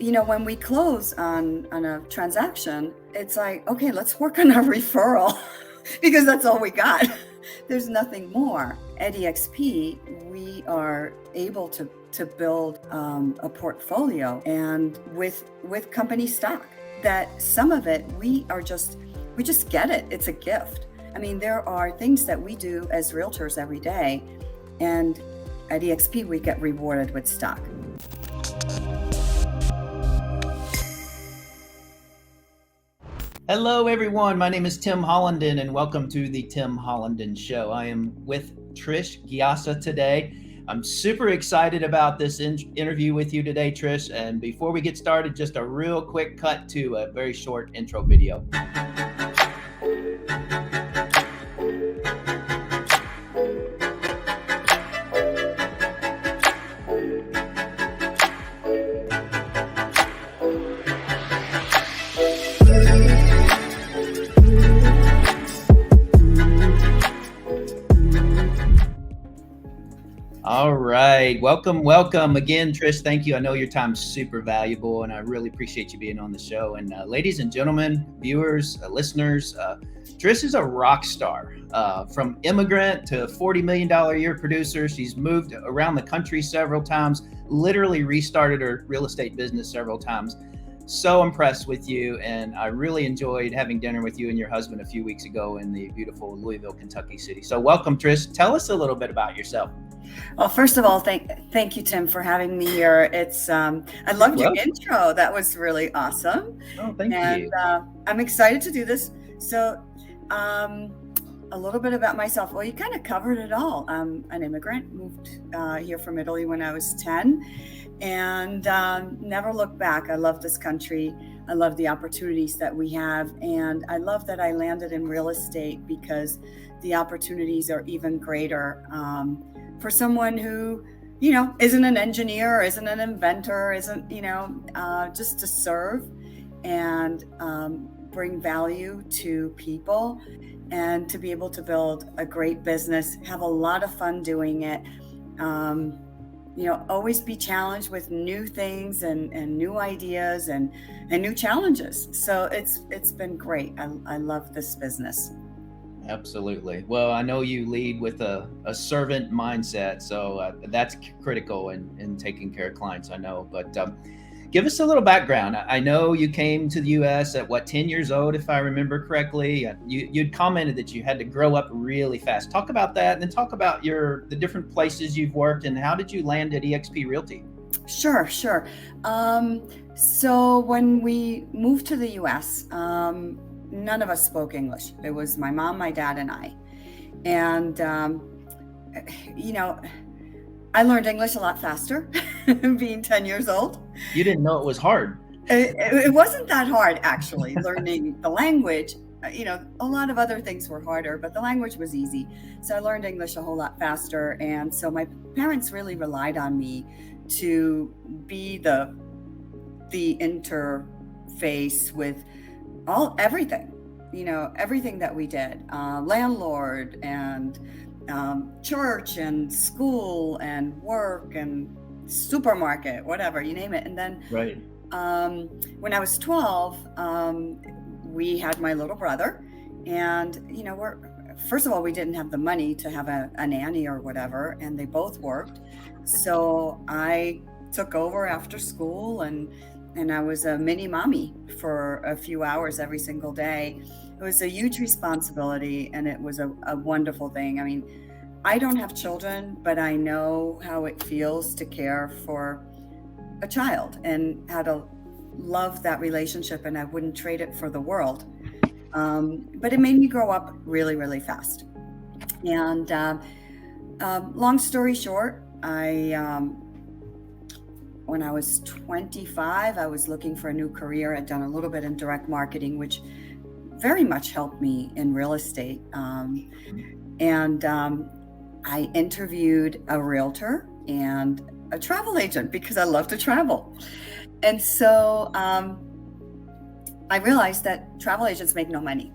when we close on a transaction, it's like, okay, let's work on a referral because that's all we got. There's nothing more. At EXP, we are able to build a portfolio, and with company stock, that some of it we just get it. It's a gift. I mean, there are things that we do as realtors every day, and at EXP we get rewarded with stock. Hello, everyone. My name is Tim Hollinden, and welcome to the Tim Hollinden Show. I am with Trish Giassa today. I'm super excited about this interview with you today, Trish. And before we get started, just a real quick cut to a very short intro video. All right. Welcome again, Trish. Thank you. I know your time's super valuable, and I really appreciate you being on the show. And ladies and gentlemen, viewers, listeners, Trish is a rock star. From immigrant to $40 million a year producer. She's moved around the country several times, literally restarted her real estate business several times. So impressed with you, and I really enjoyed having dinner with you and your husband a few weeks ago in the beautiful Louisville, Kentucky city. So welcome, Trish. Tell us a little bit about yourself. Well, first of all, thank you, Tim, for having me here. It's I loved your intro. That was really awesome. Oh, thank you. And I'm excited to do this. So a little bit about myself. Well, you kind of covered it all. I'm an immigrant, moved here from Italy when I was 10, and never looked back. I love this country. I love the opportunities that we have, and I love that I landed in real estate because the opportunities are even greater for someone who, isn't an engineer, isn't an inventor, isn't, just to serve and bring value to people, and to be able to build a great business, have a lot of fun doing it, always be challenged with new things and new ideas and new challenges. So it's been great. I love this business. Absolutely. Well, I know you lead with a servant mindset, so that's critical in taking care of clients, I know. But give us a little background. I know you came to the U.S. at 10 years old, if I remember correctly. You'd commented that you had to grow up really fast. Talk about that, and then talk about the different places you've worked, and how did you land at Exp Realty? Sure. So when we moved to the U.S., none of us spoke English. It was my mom, my dad, and I. And, I learned English a lot faster being 10 years old. You didn't know it was hard. It wasn't that hard, actually, learning the language. A lot of other things were harder, but the language was easy. So I learned English a whole lot faster. And so my parents really relied on me to be the interface with everything that we did, landlord and church and school and work and supermarket, whatever, you name it. And then right. When I was 12, we had my little brother, and first of all, we didn't have the money to have a nanny or whatever, and they both worked. So I took over after school, and I was a mini mommy for a few hours every single day. It was a huge responsibility, and it was a wonderful thing. I mean, I don't have children, but I know how it feels to care for a child and how to love that relationship, and I wouldn't trade it for the world. But it made me grow up really, really fast. And long story short, when I was 25, I was looking for a new career. I'd done a little bit in direct marketing, which very much helped me in real estate. And I interviewed a realtor and a travel agent because I love to travel. And so I realized that travel agents make no money,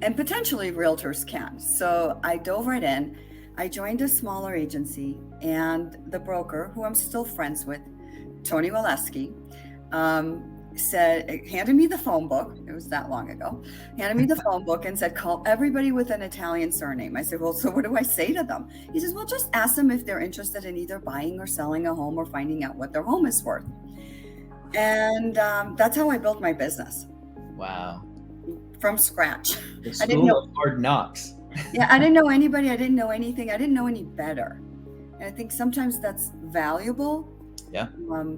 and potentially realtors can. So I dove right in. I joined a smaller agency, and the broker, who I'm still friends with, Tony Waleski, handed me the phone book. It was that long ago. Handed me the phone book and said, call everybody with an Italian surname. I said, well, so what do I say to them? He says, well, just ask them if they're interested in either buying or selling a home or finding out what their home is worth. And that's how I built my business. Wow. From scratch. The school of hard knocks. Yeah, I didn't know anybody. I didn't know anything. I didn't know any better. And I think sometimes that's valuable. Yeah.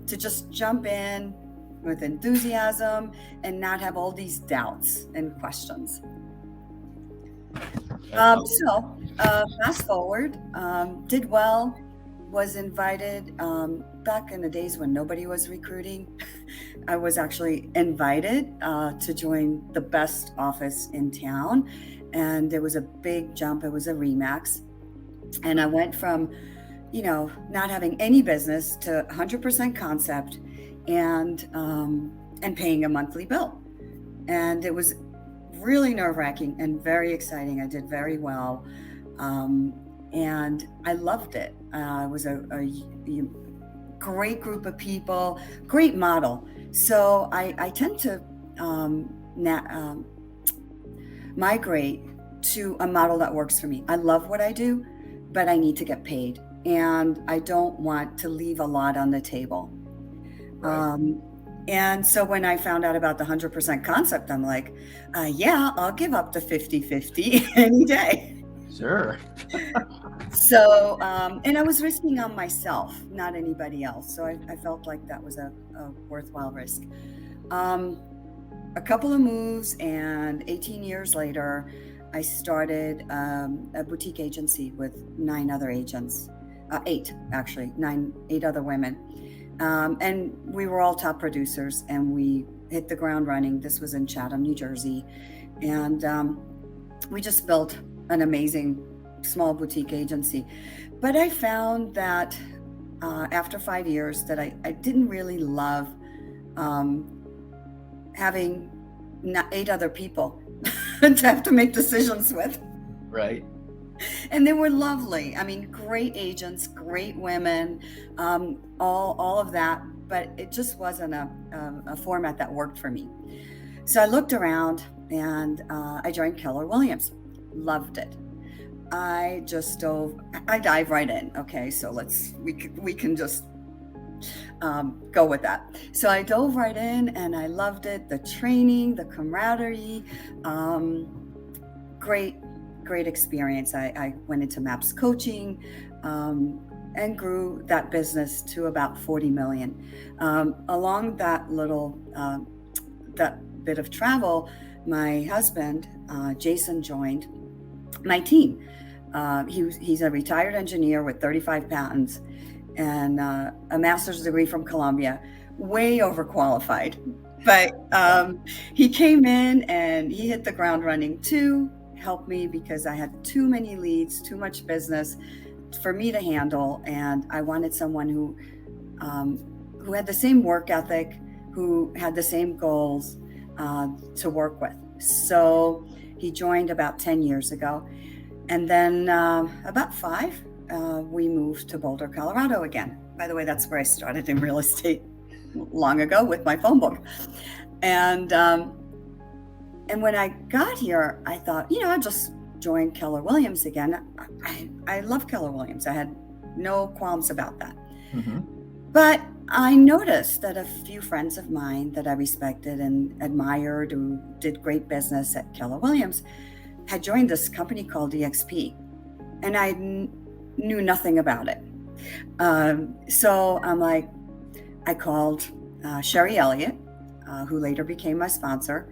To just jump in with enthusiasm and not have all these doubts and questions. Fast forward, did well, was invited back in the days when nobody was recruiting. I was actually invited to join the best office in town. And there was a big jump. It was a Remax. And I went from, not having any business to 100% concept and paying a monthly bill. And it was really nerve-wracking and very exciting. I did very well. And I loved it. It was a great group of people, great model. So I tend to migrate to a model that works for me. I love what I do, but I need to get paid. And I don't want to leave a lot on the table. Right. And so when I found out about the 100% concept, I'm like, yeah, I'll give up to 50-50 any day. Sure. So, and I was risking on myself, not anybody else. So I felt like that was a worthwhile risk. A couple of moves, and 18 years later, I started a boutique agency with 9 other agents, 8 actually, 8 other women. And we were all top producers, and we hit the ground running. This was in Chatham, New Jersey. And we just built an amazing small boutique agency. But I found that after 5 years that I didn't really love having 8 other people to have to make decisions with. Right. And they were lovely. I mean, great agents, great women, all of that. But it just wasn't a format that worked for me. So I looked around and I joined Keller Williams. Loved it. I dive right in. Okay, so we can just go with that. So I dove right in and I loved it. The training, the camaraderie, great experience. I went into MAPS coaching and grew that business to about 40 million. Along that that bit of travel, my husband, Jason, joined my team. He's a retired engineer with 35 patents and a master's degree from Columbia, way overqualified. But he came in and he hit the ground running too, helped me because I had too many leads, too much business for me to handle. And I wanted someone who had the same work ethic, who had the same goals to work with. So he joined about 10 years ago. And then about 5, we moved to Boulder, Colorado again. By the way, that's where I started in real estate long ago with my phone book. And when I got here, I thought, I'll just join Keller Williams again. I love Keller Williams. I had no qualms about that. Mm-hmm. But I noticed that a few friends of mine that I respected and admired, who did great business at Keller Williams, had joined this company called Exp, and I knew nothing about it. So I'm like, I called Sherry Elliott, who later became my sponsor,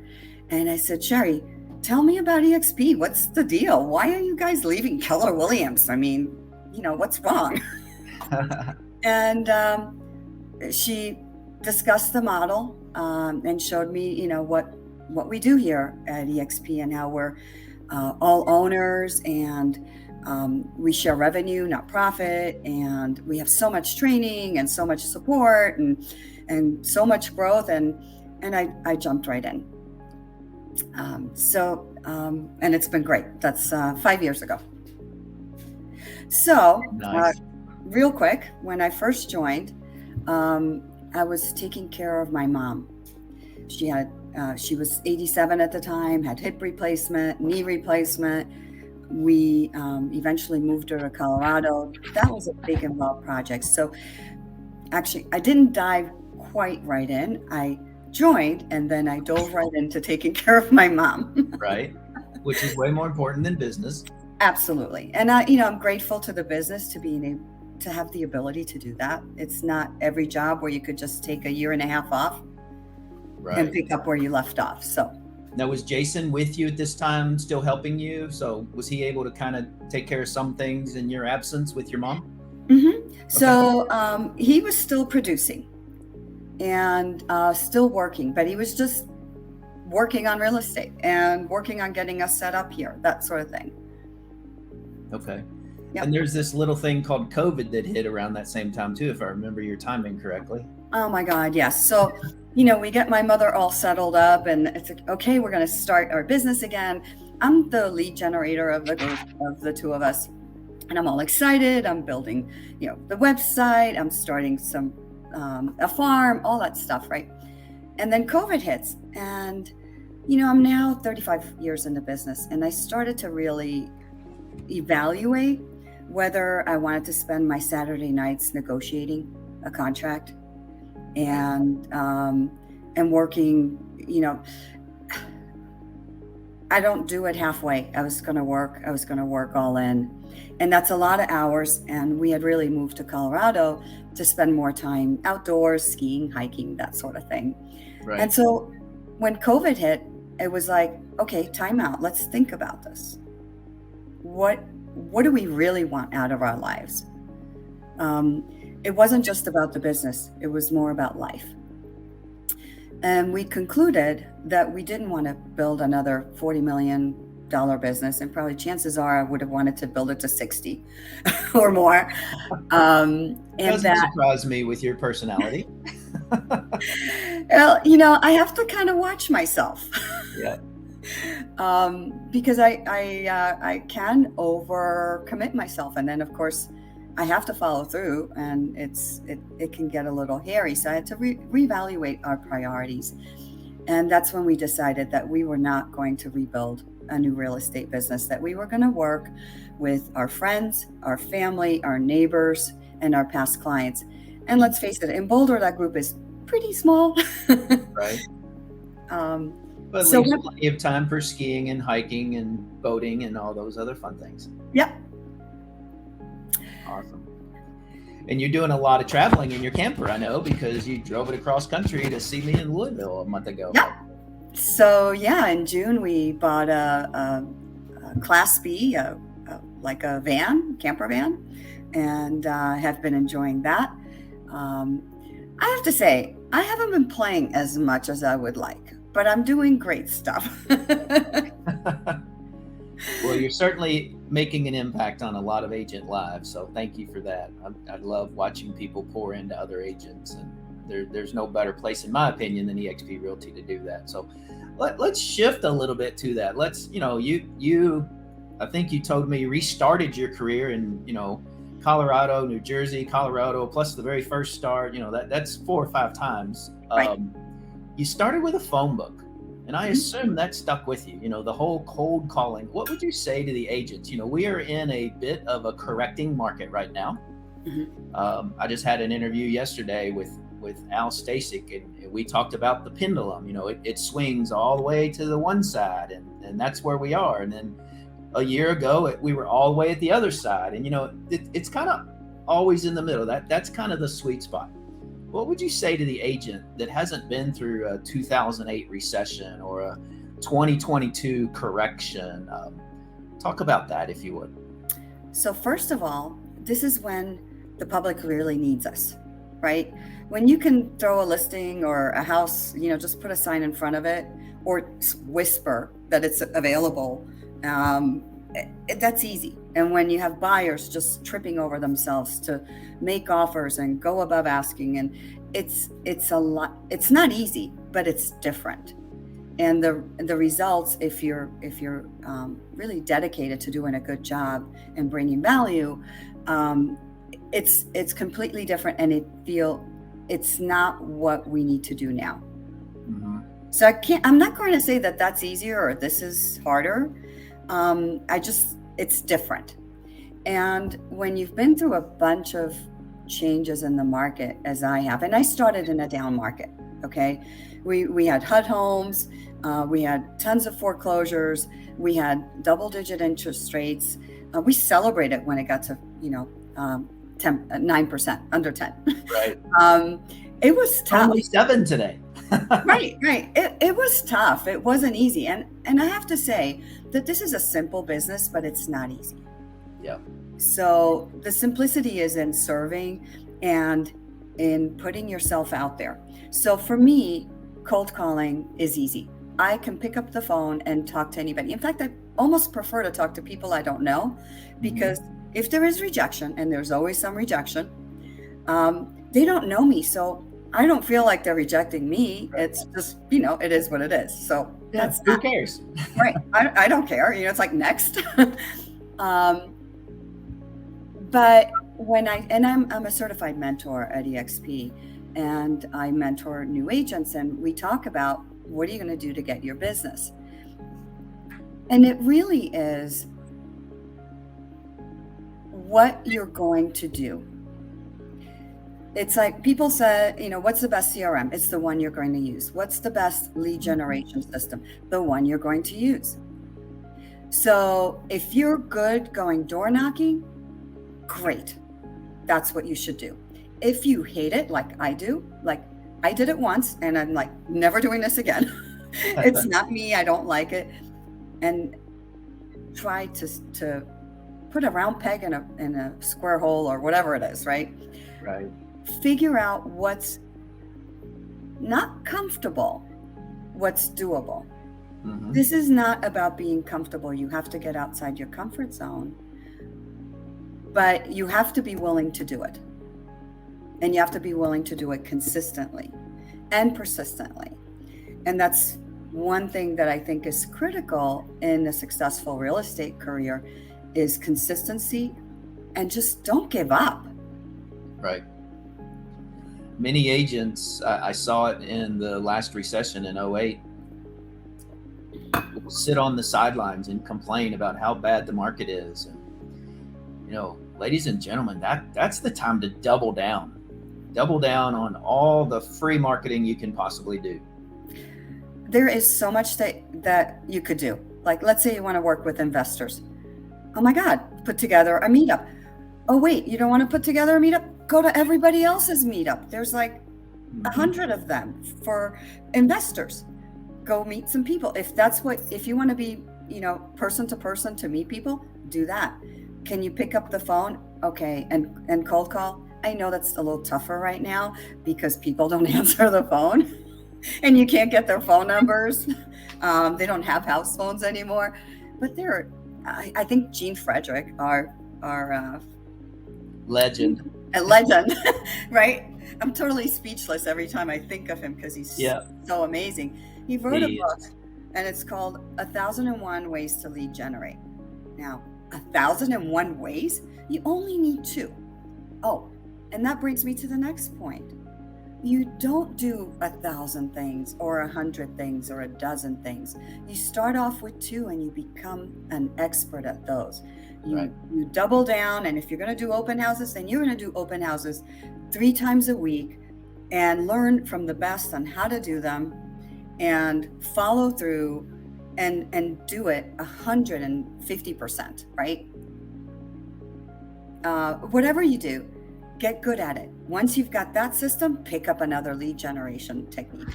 and I said, Sherry, tell me about Exp. What's the deal? Why are you guys leaving Keller Williams? I mean, what's wrong? And she discussed the model and showed me, what we do here at Exp and how we're all owners, and we share revenue, not profit, and we have so much training and so much support and so much growth, and I jumped right in. And it's been great. That's 5 years ago. So, nice. Real quick, when I first joined, I was taking care of my mom. She was 87 at the time, had hip replacement, knee replacement. We eventually moved her to Colorado. That was a big involved project. So actually, I didn't dive quite right in. I joined, and then I dove right into taking care of my mom. Right. Which is way more important than business. Absolutely. And I'm grateful to the business to being able to have the ability to do that. It's not every job where you could just take a year and a half off and pick up where you left off. So now, was Jason with you at this time, still helping you? So was he able to kind of take care of some things in your absence with your mom? Mm-hmm. So he was still producing and still working, but he was just working on real estate and working on getting us set up here, that sort of thing. Okay. Yep. And there's this little thing called COVID that hit around that same time too, if I remember your timing correctly. Oh my God, yes. So, we get my mother all settled up, and it's like, okay, we're going to start our business again. I'm the lead generator of the group of the two of us, and I'm all excited. I'm building, the website. I'm starting a farm, all that stuff, right? And then COVID hits, and I'm now 35 years in the business, and I started to really evaluate whether I wanted to spend my Saturday nights negotiating a contract and working. I don't do it halfway. I was going to work all in, and that's a lot of hours. And we had really moved to Colorado to spend more time outdoors, skiing, hiking, that sort of thing. Right. And so when COVID hit, it was like, okay, time out. Let's think about this. What do we really want out of our lives? It wasn't just about the business. It was more about life. And we concluded that we didn't want to build another $40 million business. And probably chances are I would have wanted to build it to 60 or more. Doesn't surprise me with your personality. Well, I have to kind of watch myself. Yeah. Because I can overcommit myself, and then of course I have to follow through, and it can get a little hairy. So I had to reevaluate our priorities, and that's when we decided that we were not going to rebuild a new real estate business. That we were going to work with our friends, our family, our neighbors, and our past clients. And let's face it, in Boulder, that group is pretty small. Right. But so leaves plenty of time for skiing and hiking and boating and all those other fun things. Yep. Awesome. And you're doing a lot of traveling in your camper, I know, because you drove it across country to see me in Louisville a month ago. Yep. So in June we bought a Class B, like a camper van, and have been enjoying that. I have to say, I haven't been playing as much as I would like, but I'm doing great stuff. Well, you're certainly making an impact on a lot of agent lives, so thank you for that. I love watching people pour into other agents, and there's no better place, in my opinion, than Exp Realty to do that. So let's shift a little bit to that. Let's, I think you told me you restarted your career in, Colorado, New Jersey, Colorado, plus the very first start, that's 4 or 5 times. Right. You started with a phone book, and I assume that stuck with you, the whole cold calling. What would you say to the agents? We are in a bit of a correcting market right now. Mm-hmm. I just had an interview yesterday with Al Stasik, and we talked about the pendulum. It swings all the way to the one side, and that's where we are. And then a year ago, we were all the way at the other side, and it's kind of always in the middle. That's kind of the sweet spot. What would you say to the agent that hasn't been through a 2008 recession or a 2022 correction? Talk about that, if you would. So first of all, this is when the public really needs us, right? When you can throw a listing or a house, just put a sign in front of it or whisper that it's available. That's easy. And when you have buyers just tripping over themselves to make offers and go above asking, and it's a lot. It's not easy, but it's different. And the results, if you're really dedicated to doing a good job and bringing value, it's completely different, and it's not what we need to do now. Mhm. So I'm not going to say that that's easier or this is harder. It's different. And when you've been through a bunch of changes in the market, as I have, and I started in a down market, okay? We had HUD homes, we had tons of foreclosures, we had double-digit interest rates. We celebrated when it got to, 9%, under 10. Right. It was tough. Only 7 today. Right. It was tough. It wasn't easy. And I have to say that this is a simple business, but it's not easy. Yeah. So the simplicity is in serving and in putting yourself out there. So for me, cold calling is easy. I can pick up the phone and talk to anybody. In fact, I almost prefer to talk to people I don't know, because if there is rejection, and there's always some rejection, they don't know me. So I don't feel like they're rejecting me. It's just, it is what it is. So that's who cares? Right. I don't care. It's like next. But I'm a certified mentor at EXP, and I mentor new agents, and we talk about what are you going to do to get your business? And it really is what you're going to do. It's like people say, what's the best CRM? It's the one you're going to use. What's the best lead generation system? The one you're going to use. So if you're good going door knocking, great. That's what you should do. If you hate it, like I do, like I did it once and I'm like, never doing this again. It's not me. I don't like it. And try to put a round peg in a square hole or whatever it is, right? Right. Figure out what's not comfortable, what's doable. Mm-hmm. This is not about being comfortable. You have to get outside your comfort zone, but you have to be willing to do it. And you have to be willing to do it consistently and persistently. And that's one thing that I think is critical in a successful real estate career is consistency, and just don't give up. Right. Many agents, I saw it in the last recession in 2008, sit on the sidelines and complain about how bad the market is. And, ladies and gentlemen, that's the time to double down on all the free marketing you can possibly do. There is so much that you could do. Like, let's say you want to work with investors. Oh my God, put together a meetup. Oh wait, you don't want to put together a meetup? Go to everybody else's meetup. There's like 100 of them for investors. Go meet some people. If you want to be, person to person to meet people, do that. Can you pick up the phone? Okay. And cold call? I know that's a little tougher right now because people don't answer the phone and you can't get their phone numbers. They don't have house phones anymore, but I think Gene Frederick, our legend, right? I'm totally speechless every time I think of him because he's so amazing. He wrote a book and it's called 1,001 Ways to Lead Generate. Now, 1,001 ways? You only need 2. Oh, and that brings me to the next point. You don't do 1,000 things or 100 things or a dozen things. You start off with 2 and you become an expert at those. You double down, and if you're going to do open houses, then you're going to do open houses 3 times a week and learn from the best on how to do them and follow through and do it 150%, right? Whatever you do, get good at it. Once you've got that system, pick up another lead generation technique.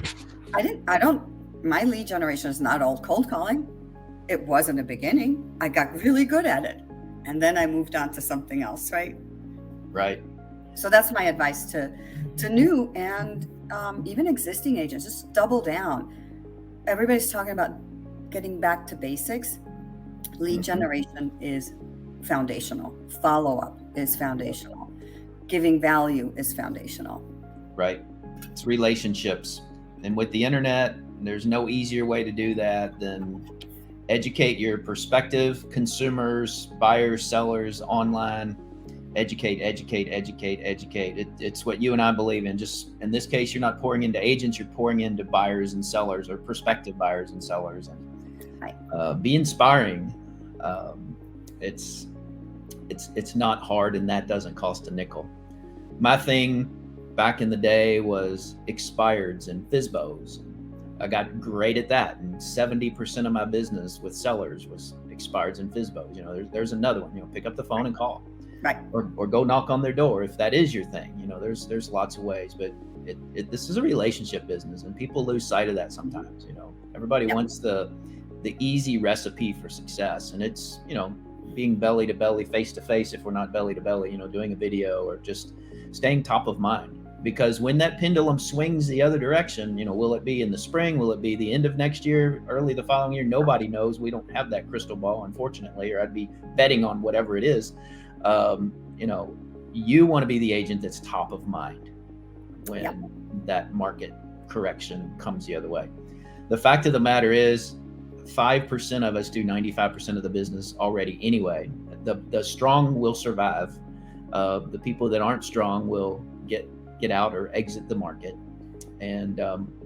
My lead generation is not all cold calling. It was in the beginning. I got really good at it. And then I moved on to something else, right? Right. So that's my advice to new and even existing agents. Just double down. Everybody's talking about getting back to basics. Lead generation is foundational. Follow-up is foundational. Giving value is foundational. Right. It's relationships. And with the internet, there's no easier way to do that than educate your prospective consumers, buyers, sellers online educate. It's what you and I believe in. Just in this case, you're not pouring into agents, you're pouring into buyers and sellers, or prospective buyers and sellers. And be inspiring. It's not hard, and that doesn't cost a nickel. My thing back in the day was expireds and FSBOs. I got great at that, and 70% of my business with sellers was expireds and FSBOs. You know, there's another one. You know, pick up the phone and call, right, or go knock on their door if that is your thing. You know, there's lots of ways, but this is a relationship business, and people lose sight of that sometimes. You know, everybody wants the easy recipe for success, and it's, you know, being belly to belly, face to face. If we're not belly to belly, you know, doing a video or just staying top of mind. Because when that pendulum swings the other direction, you know, will it be in the spring? Will it be the end of next year, early the following year? Nobody knows. We don't have that crystal ball, unfortunately, or I'd be betting on whatever it is. You know, you want to be the agent that's top of mind when that market correction comes the other way. The fact of the matter is, 5% of us do 95% of the business already anyway. The strong will survive. The people that aren't strong will get out or exit the market, and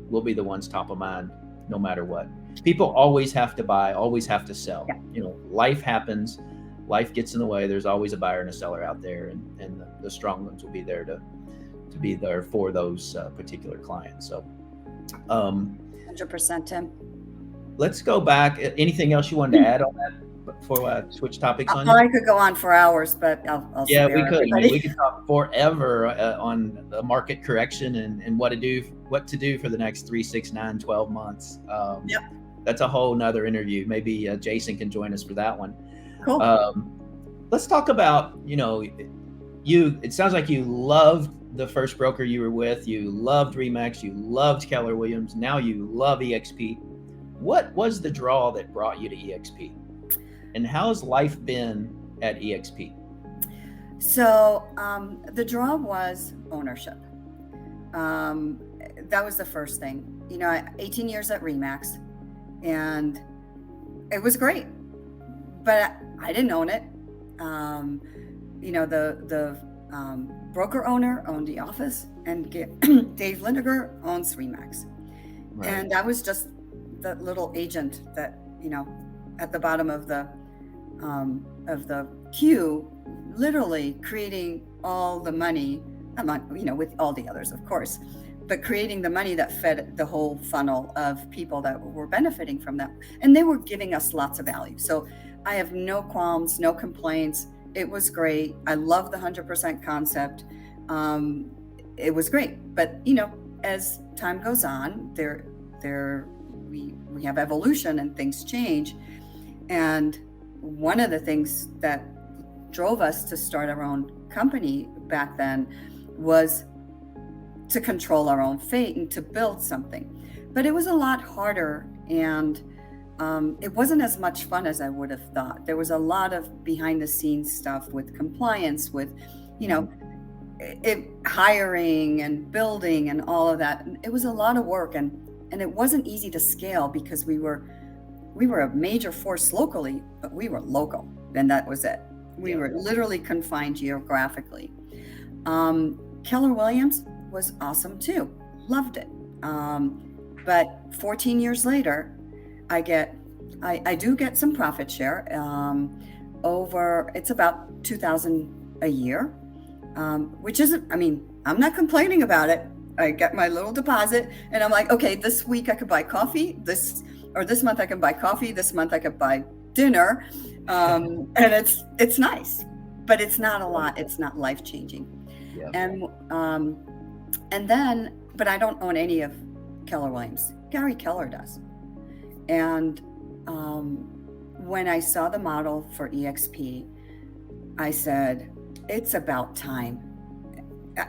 we'll be the ones top of mind no matter what. People always have to buy, always have to sell. You know, life happens, life gets in the way. There's always a buyer and a seller out there, and the strong ones will be there to be there for those particular clients. So 100%, Tim. Let's go back. Anything else you wanted to add on that before I switch topics on you? I could go on for hours, but I'll yeah, spare we could. everybody. We could talk forever on the market correction and what to do for the next 3, 6, 9, 12 months. That's a whole nother interview. Maybe Jason can join us for that one. Cool. Let's talk about, you know, it sounds like you loved the first broker you were with. You loved Remax. You loved Keller Williams. Now you love EXP. What was the draw that brought you to EXP? And how's life been at EXP? So the draw was ownership. That was the first thing. You know, 18 years at Remax, and it was great, but I didn't own it. You know, the broker owner owned the office, and Dave Lindiger owns Remax. Right. And I was just the little agent that, you know, at the bottom of the queue, literally creating all the money, you know, with all the others, of course, but creating the money that fed the whole funnel of people that were benefiting from that. And they were giving us lots of value. So I have no qualms, no complaints. It was great. I love the 100% concept. It was great. But, you know, as time goes on, we have evolution and things change. And one of the things that drove us to start our own company back then was to control our own fate and to build something. But it was a lot harder, and it wasn't as much fun as I would have thought. There was a lot of behind the scenes stuff with compliance, with, you know, hiring and building and all of that. It was a lot of work, and it wasn't easy to scale because we were a major force locally, but we were local, and that was it. We were literally confined geographically. Keller Williams was awesome too. Loved it. But 14 years later, I do get some profit share. It's about $2,000 a year, which isn't, I mean, I'm not complaining about it. I get my little deposit and I'm like, okay, this week I could buy coffee, this month I can buy coffee, this month I could buy dinner. And it's nice, but it's not a lot. It's not life-changing. Yeah. But I don't own any of Keller Williams. Gary Keller does. And when I saw the model for EXP, I said, it's about time.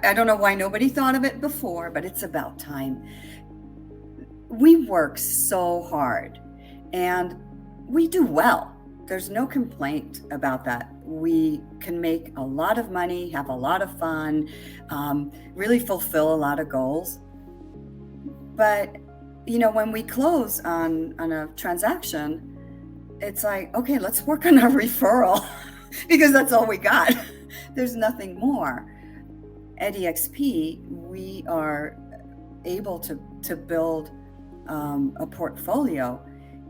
I don't know why nobody thought of it before, but it's about time. We work so hard and we do well. There's no complaint about that. We can make a lot of money, have a lot of fun, really fulfill a lot of goals. But, you know, when we close on a transaction, it's like, okay, let's work on our referral because that's all we got. there's nothing more. At EXP, we are able to build a portfolio,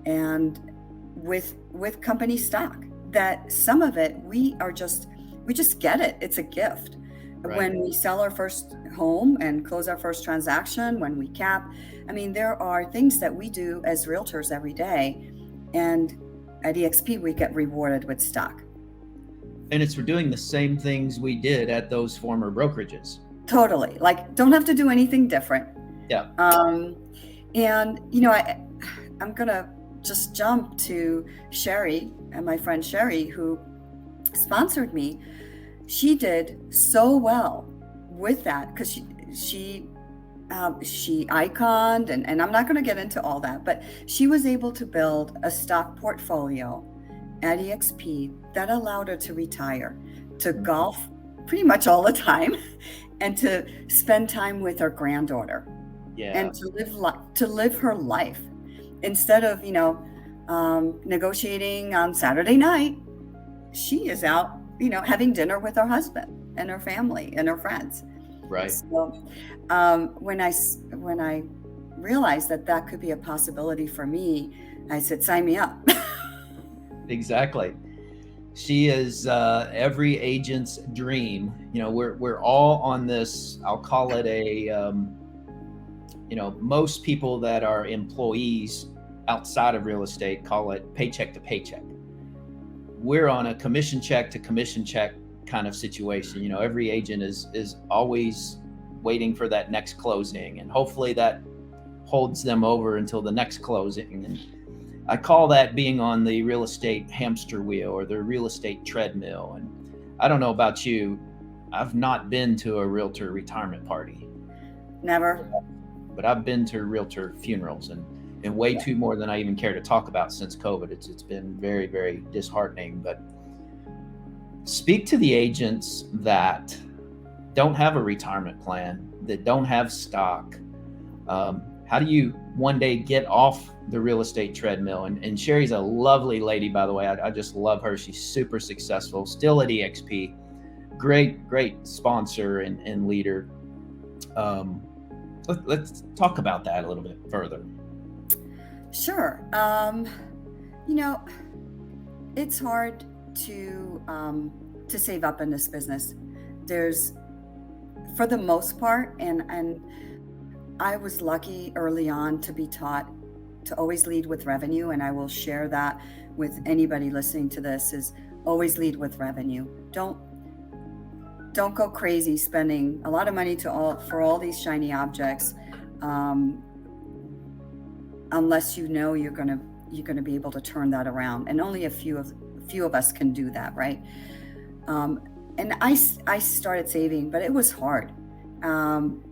and with company stock, that some of it we just get it. It's a gift. Right. When we sell our first home and close our first transaction, when we cap, I mean, there are things that we do as realtors every day, and at EXP we get rewarded with stock. And it's for doing the same things we did at those former brokerages. Totally. Like, don't have to do anything different. Yeah. And I'm gonna just jump to Sherry, and my friend Sherry, who sponsored me. She did so well with that because she iconed, and I'm not going to get into all that, but she was able to build a stock portfolio at EXP that allowed her to retire, to golf pretty much all the time, and to spend time with her granddaughter. Yeah. And to live her life instead of negotiating on Saturday night. She is out having dinner with her husband and her family and her friends. Right. So when I realized that could be a possibility for me, I said, sign me up. Exactly. She is every agent's dream. We're all on this, I'll call it a most people that are employees outside of real estate call it paycheck to paycheck. We're on a commission check to commission check kind of situation. Every agent is always waiting for that next closing, and hopefully that holds them over until the next closing. And I call that being on the real estate hamster wheel or the real estate treadmill. And I don't know about you, I've not been to a realtor retirement party. Never. But I've been to realtor funerals, and way too more than I even care to talk about since COVID. It's been very, very disheartening. But speak to the agents that don't have a retirement plan, that don't have stock. How do you one day get off the real estate treadmill? And Sherry's a lovely lady, by the way. I just love her. She's super successful, still at EXP. Great sponsor and leader. Let's talk about that a little bit further. Sure. It's hard to save up in this business. There's, for the most part, and I was lucky early on to be taught to always lead with revenue, and I will share that with anybody listening to this, is always lead with revenue. Don't go crazy spending a lot of money for all these shiny objects, unless you're gonna be able to turn that around. And only a few of us can do that, right? And I started saving, but it was hard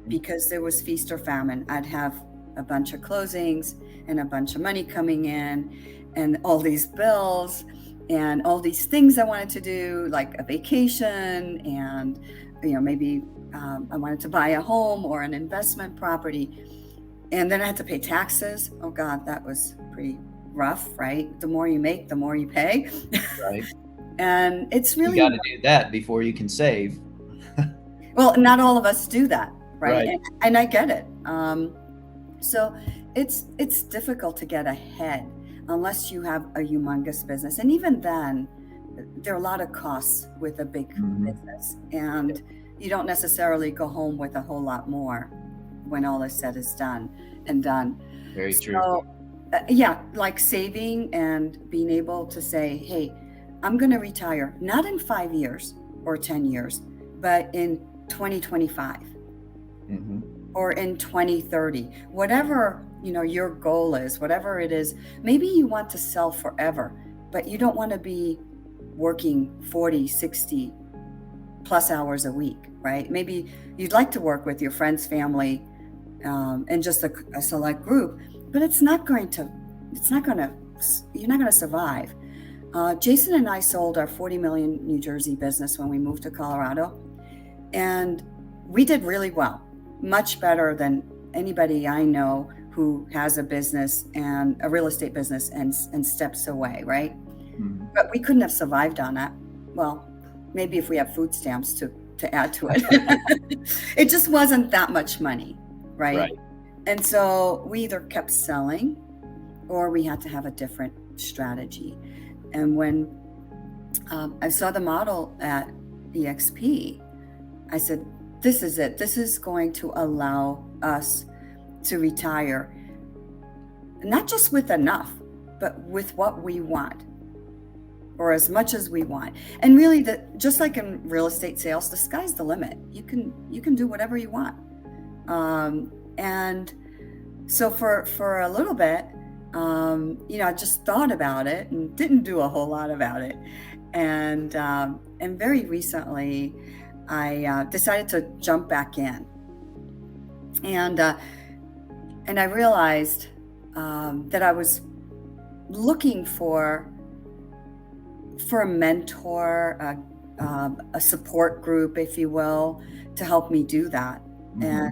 because there was feast or famine. I'd have a bunch of closings and a bunch of money coming in, and all these bills and all these things I wanted to do, like a vacation, and maybe I wanted to buy a home or an investment property, and then I had to pay taxes. Oh God, that was pretty rough, right? The more you make, the more you pay. Right. And it's really, you got to do that before you can save. Well, not all of us do that, right? Right. And I get it. So it's difficult to get ahead unless you have a humongous business. And even then, there are a lot of costs with a big business, and you don't necessarily go home with a whole lot more when all is said is done. Very true. So, like saving and being able to say, hey, I'm going to retire, not in 5 years or 10 years, but in 2025 or in 2030, whatever, your goal is, whatever it is. Maybe you want to sell forever, but you don't want to be working 40, 60 plus hours a week, right? Maybe you'd like to work with your friends, family, and just a select group, but you're not going to survive. Jason and I sold our 40 million New Jersey business when we moved to Colorado, and we did really well, much better than anybody I know who has a business and a real estate business and steps away, right? But we couldn't have survived on that. Well, maybe if we have food stamps to add to it. It just wasn't that much money, right? And so we either kept selling or we had to have a different strategy. And when I saw the model at EXP, I said, this is it. This is going to allow us to retire, not just with enough, but with what we want, or as much as we want. And really, just like in real estate sales, the sky's the limit. You can do whatever you want. And so for a little bit, I just thought about it and didn't do a whole lot about it. And very recently, I decided to jump back in, and I realized that I was looking for a mentor, a support group, if you will, to help me do that, and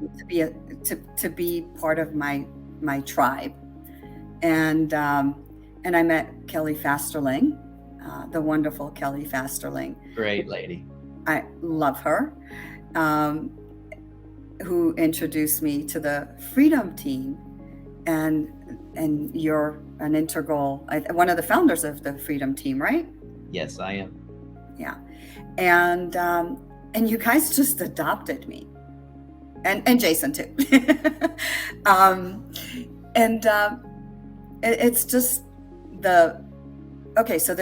to be part of my tribe. And I met Kelly Fasterling, the wonderful Kelly Fasterling. Great lady. I love her, who introduced me to the Freedom Team, and you're an integral, one of the founders of the Freedom Team, right? Yes, I am. Yeah, and you guys just adopted me, and Jason too. It's just so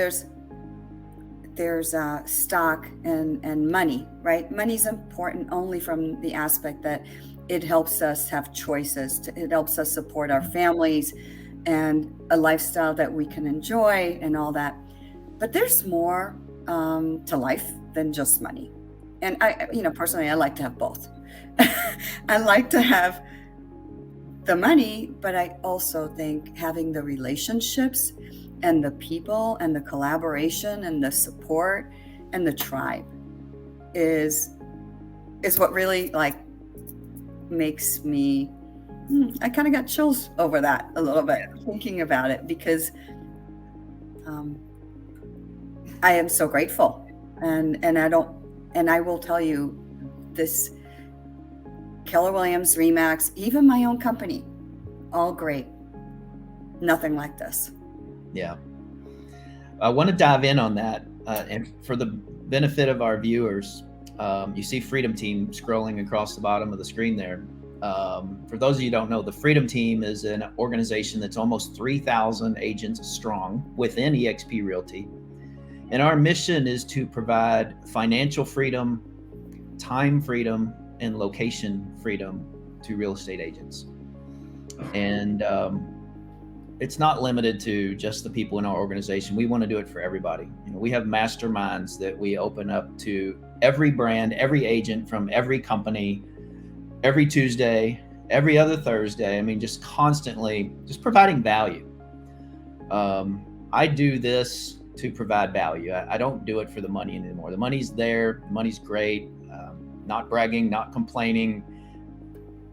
there's stock and money, right? Money's important only from the aspect that it helps us have choices. It helps us support our families and a lifestyle that we can enjoy and all that. But there's more to life than just money. And I personally, I like to have both. I like to have the money, but I also think having the relationships and the people and the collaboration and the support and the tribe is what really makes me, I kind of got chills over that a little bit thinking about it, because I am so grateful, and I will tell you, this Keller Williams, Remax, even my own company, all great. Nothing like this. Yeah. I want to dive in on that. And for the benefit of our viewers, you see Freedom Team scrolling across the bottom of the screen there. For those of you who don't know, the Freedom Team is an organization that's almost 3,000 agents strong within Exp Realty. And our mission is to provide financial freedom, time freedom, and location freedom to real estate agents. And it's not limited to just the people in our organization. We want to do it for everybody. We have masterminds that we open up to every brand, every agent from every company, every Tuesday, every other Thursday. I mean, just constantly just providing value. I do this to provide value. I don't do it for the money anymore. The money's there. The money's great. Not bragging, not complaining.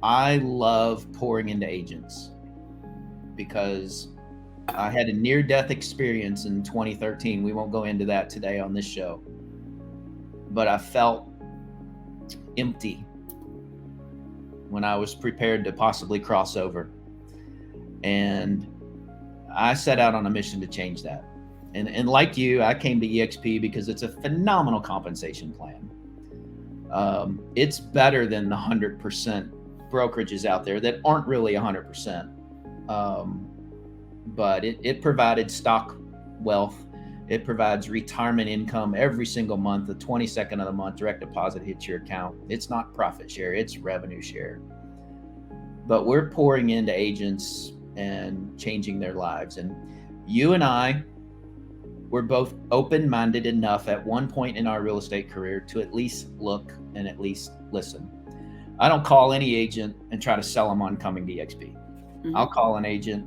I love pouring into agents, because I had a near-death experience in 2013. We won't go into that today on this show, but I felt empty when I was prepared to possibly cross over. And I set out on a mission to change that. And like you, I came to EXP because it's a phenomenal compensation plan. It's better than the 100% brokerages out there that aren't really 100%. But it provided stock wealth. It provides retirement income every single month. The 22nd of the month, direct deposit hits your account. It's not profit share, it's revenue share. But we're pouring into agents and changing their lives. And you and I, we're both open-minded enough at one point in our real estate career to at least look and at least listen. I don't call any agent and try to sell them on coming to EXP. Mm-hmm. I'll call an agent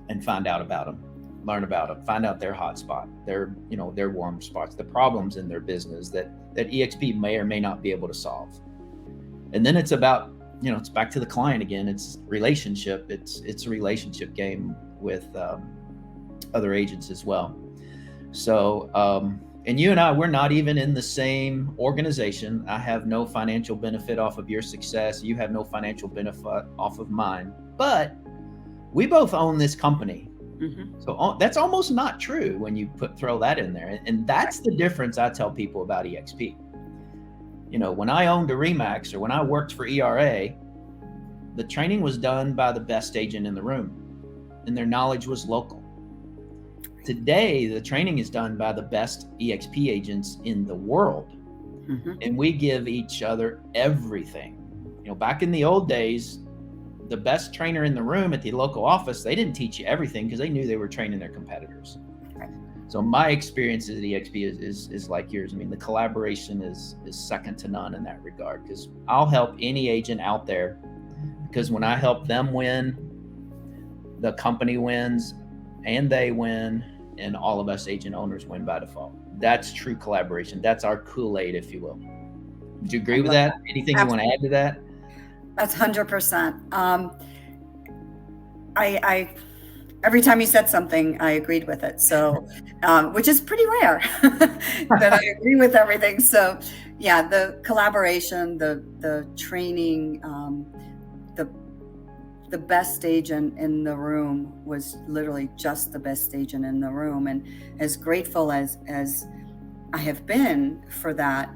and find out about them, learn about them, find out their hot spot, their warm spots, the problems in their business that EXP may or may not be able to solve. And then it's about, it's back to the client again. It's relationship. It's a relationship game with other agents as well. So And you and I, we're not even in the same organization. I have no financial benefit off of your success. You have no financial benefit off of mine. But we both own this company. Mm-hmm. So that's almost not true when you throw that in there. And that's the difference I tell people about EXP. You know, when I owned a Remax or when I worked for ERA, the training was done by the best agent in the room and their knowledge was local. Today, the training is done by the best EXP agents in the world. Mm-hmm. And we give each other everything. You know, back in the old days, the best trainer in the room at the local office, they didn't teach you everything because they knew they were training their competitors. Right. So my experience at EXP is like yours. I mean, the collaboration is second to none in that regard, because I'll help any agent out there, because when I help them win, the company wins and they win, and all of us agent owners win by default. That's true collaboration. That's our Kool-Aid, if you will. Would you agree with that? Anything you want to add to that? That's 100%. I every time you said something, I agreed with it. So, which is pretty rare that I agree with everything. So, yeah, the collaboration, the training, the best agent in the room was literally just the best agent in the room. And as grateful as I have been for that,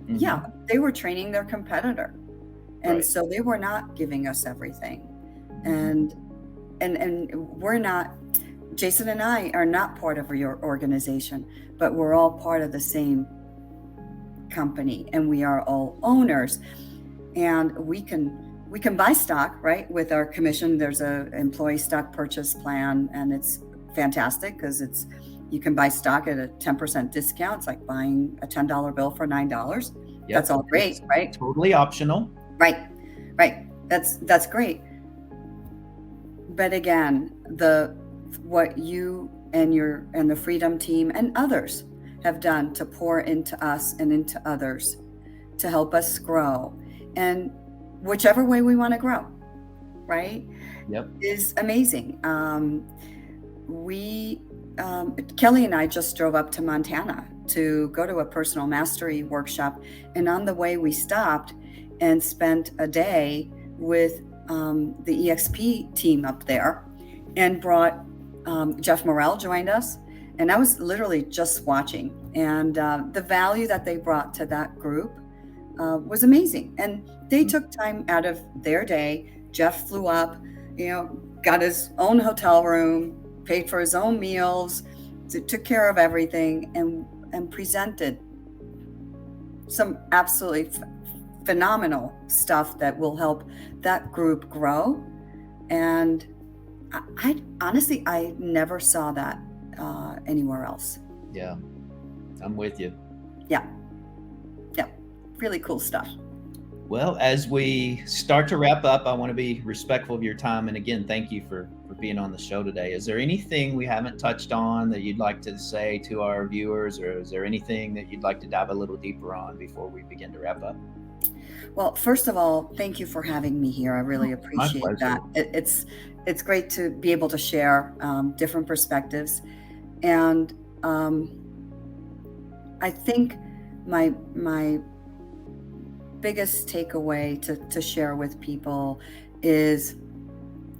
yeah, they were training their competitor. And Right. so they were not giving us everything. And we're not, Jason and I are not part of your organization, but we're all part of the same company and we are all owners. And we can buy stock, right? With our commission, there's a employee stock purchase plan, and it's fantastic because you can buy stock at a 10% discount. It's like buying a $10 bill for $9. Yep. That's all great, it's right? Totally optional. Right. That's great. But again, what you and the Freedom team and others have done to pour into us and into others to help us grow, and whichever way we want to grow, right? Yep. Is amazing. Kelly and I just drove up to Montana to go to a personal mastery workshop, and on the way we stopped and spent a day with the EXP team up there, and brought Jeff Morrell joined us, and I was literally just watching, and the value that they brought to that group was amazing. And they took time out of their day. Jeff flew up, got his own hotel room, paid for his own meals, took care of everything, and presented some absolutely phenomenal stuff that will help that group grow. And I honestly, I never saw that anywhere else. Yeah, I'm with you. Yeah, really cool stuff. Well, as we start to wrap up, I want to be respectful of your time. And again, thank you for being on the show today. Is there anything we haven't touched on that you'd like to say to our viewers, or is there anything that you'd like to dive a little deeper on before we begin to wrap up? Well, first of all, thank you for having me here. I really appreciate that. It's great to be able to share different perspectives. And I think my biggest takeaway to share with people is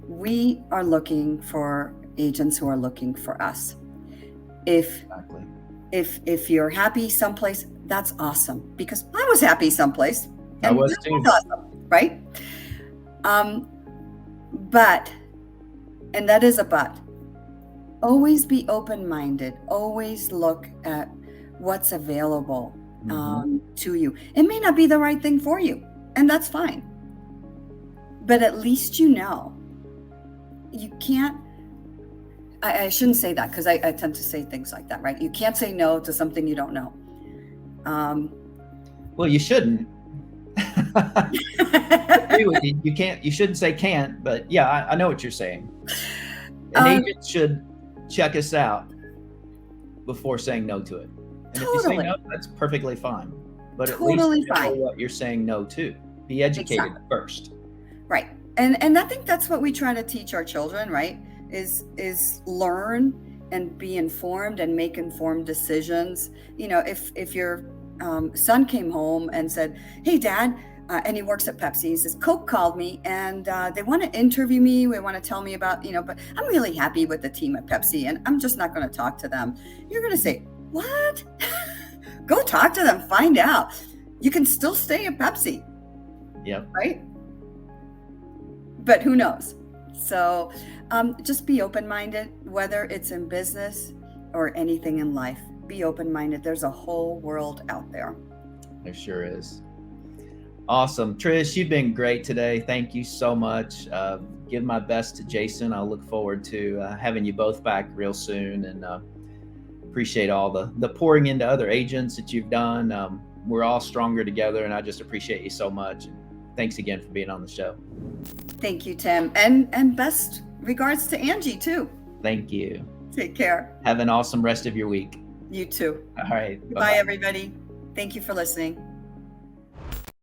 we are looking for agents who are looking for us. If you're happy someplace, that's awesome, because I was happy someplace. I was too. Awesome, right? But, and that is a but, always be open-minded. Always look at what's available to you. It may not be the right thing for you, and that's fine. But at least you can't, I shouldn't say that, because I tend to say things like that, right? You can't say no to something you don't know. Well, you shouldn't. You shouldn't say can't, but yeah, I know what you're saying. An agent should check us out before saying no to it. And if you say no, that's perfectly fine. But at least you know what you're saying no to. Be educated first. Right. And I think that's what we try to teach our children, right? Is learn and be informed and make informed decisions. You know, if your son came home and said, "Hey, Dad," and he works at Pepsi, he says, "Coke called me and they want to interview me. They want to tell me about, but I'm really happy with the team at Pepsi and I'm just not going to talk to them." You're going to say, "What?" Go talk to them, find out. You can still stay at Pepsi. Yep. Right? But who knows? So just be open-minded, whether it's in business or anything in life. Be open-minded. There's a whole world out there. There sure is. Awesome. Trish, you've been great today. Thank you so much. Give my best to Jason. I'll look forward to having you both back real soon, and appreciate all the pouring into other agents that you've done. We're all stronger together, and I just appreciate you so much. Thanks again for being on the show. Thank you, Tim. And best regards to Angie, too. Thank you. Take care. Have an awesome rest of your week. You too. All right. Bye, everybody. Thank you for listening.